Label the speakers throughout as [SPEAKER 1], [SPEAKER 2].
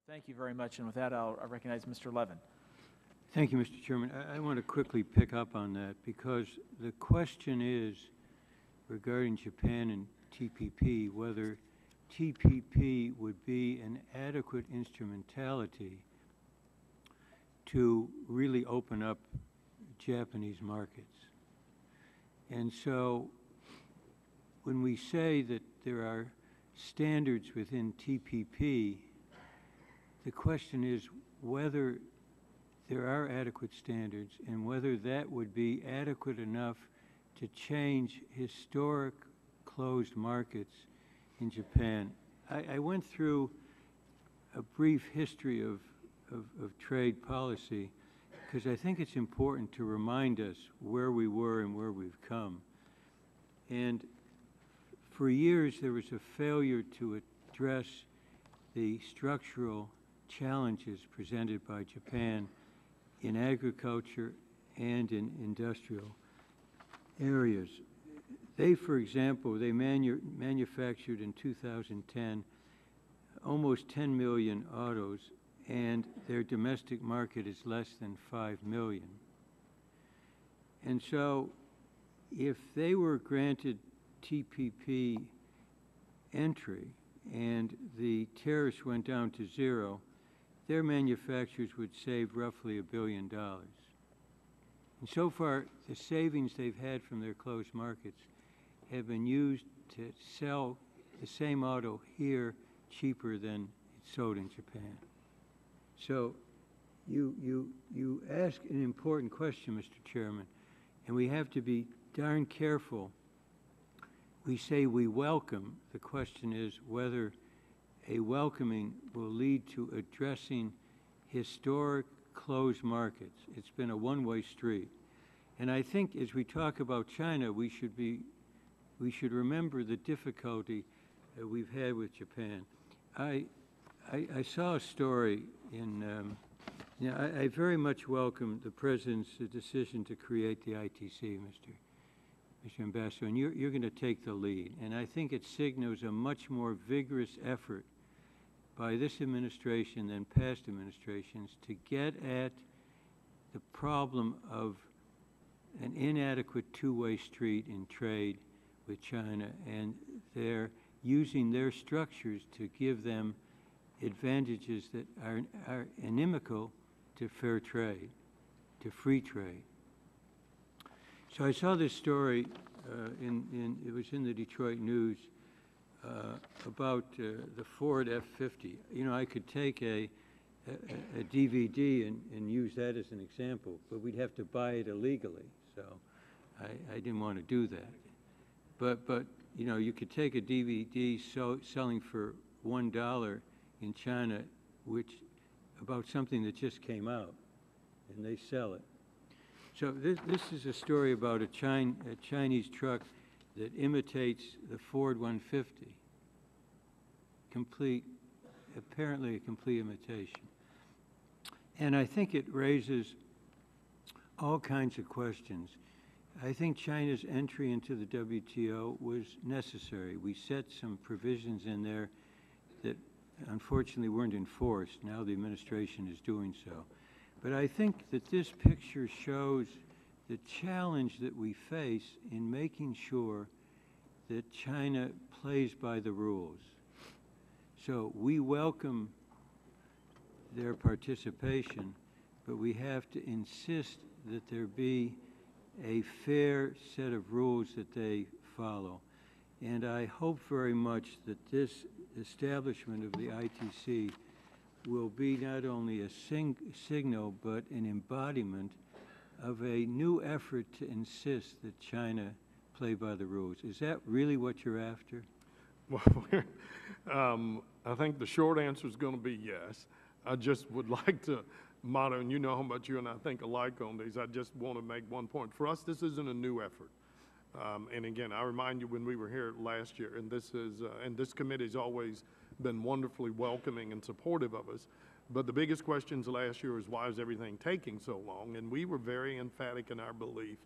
[SPEAKER 1] Thank you very much. And with that, I recognize Mr. Levin.
[SPEAKER 2] Thank you, Mr. Chairman. I want to quickly pick up on that because the question is regarding Japan and TPP, whether TPP would be an adequate instrumentality to really open up Japanese markets. And so when we say that there are standards within TPP, the question is whether there are adequate standards and whether that would be adequate enough to change historic closed markets in Japan. I went through a brief history of trade policy because I think it's important to remind us where we were and where we've come. And for years there was a failure to address the structural challenges presented by Japan in agriculture and in industrial areas. They, for example, they manufactured in 2010 almost 10 million autos, and their domestic market is less than 5 million. And so if they were granted TPP entry and the tariffs went down to zero, their manufacturers would save roughly $1 billion. And so far, the savings they've had from their closed markets have been used to sell the same auto here cheaper than it's sold in Japan. So you ask an important question, Mr. Chairman, and we have to be darn careful. We say we welcome. The question is whether a welcoming will lead to addressing historic closed markets. It's been a one-way street. And I think as we talk about China, we should remember the difficulty that we've had with Japan. I saw a story in, I very much welcome the President's decision to create the ITC, Mr. Ambassador, and you're going to take the lead. And I think it signals a much more vigorous effort by this administration than past administrations to get at the problem of an inadequate two-way street in trade with China, and they're using their structures to give them advantages that are inimical to fair trade, to free trade. So I saw this story, it was in the Detroit News, about the Ford F-50. You know, I could take a DVD and use that as an example, but we'd have to buy it illegally, so I didn't want to do that. But you know, you could take a DVD selling for $1 in China, which about something that just came out, and they sell it. So this is a story about a Chinese truck that imitates the Ford 150. Apparently a complete imitation. And I think it raises all kinds of questions. I think China's entry into the WTO was necessary. We set some provisions in there that unfortunately weren't enforced. Now the administration is doing so. But I think that this picture shows the challenge that we face in making sure that China plays by the rules. So we welcome their participation, but we have to insist that there be a fair set of rules that they follow. And I hope very much that this establishment of the ITC will be not only a signal, but an embodiment of a new effort to insist that China play by the rules. Is that really what you're after?
[SPEAKER 3] Well, I think the short answer is going to be yes. I just would like to motto, and you know how much you and I think alike on these. I just want to make one point. For us, this isn't a new effort. And again, I remind you when we were here last year, and this committee's always been wonderfully welcoming and supportive of us. But the biggest questions last year is why is everything taking so long? And we were very emphatic in our belief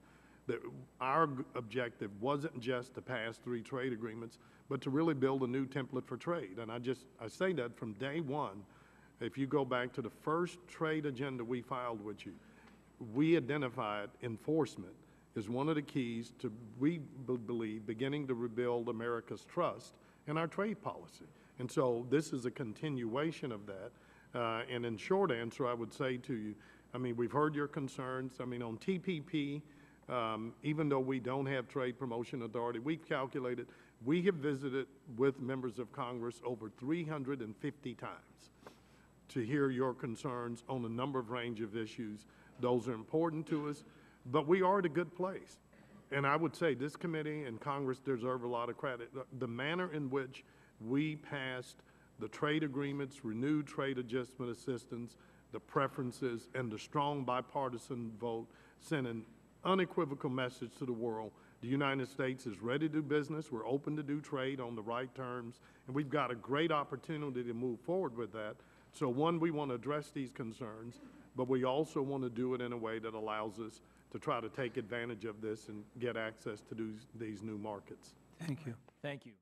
[SPEAKER 3] that our objective wasn't just to pass 3 trade agreements, but to really build a new template for trade. And I say that from day one. If you go back to the first trade agenda we filed with you, we identified enforcement as one of the keys to, we believe, beginning to rebuild America's trust in our trade policy. And so this is a continuation of that. And in short answer, I would say to you, I mean, we've heard your concerns. I mean, on TPP, even though we don't have trade promotion authority, we've calculated, we have visited with members of Congress over 350 times to hear your concerns on a number of range of issues. Those are important to us, but we are at a good place. And I would say this committee and Congress deserve a lot of credit. The manner in which we passed the trade agreements, renewed trade adjustment assistance, the preferences, and the strong bipartisan vote sent an unequivocal message to the world. The United States is ready to do business. We're open to do trade on the right terms, and we've got a great opportunity to move forward with that. So one, we want to address these concerns, but we also want to do it in a way that allows us to try to take advantage of this and get access to these new markets.
[SPEAKER 2] Thank you.
[SPEAKER 1] Thank you.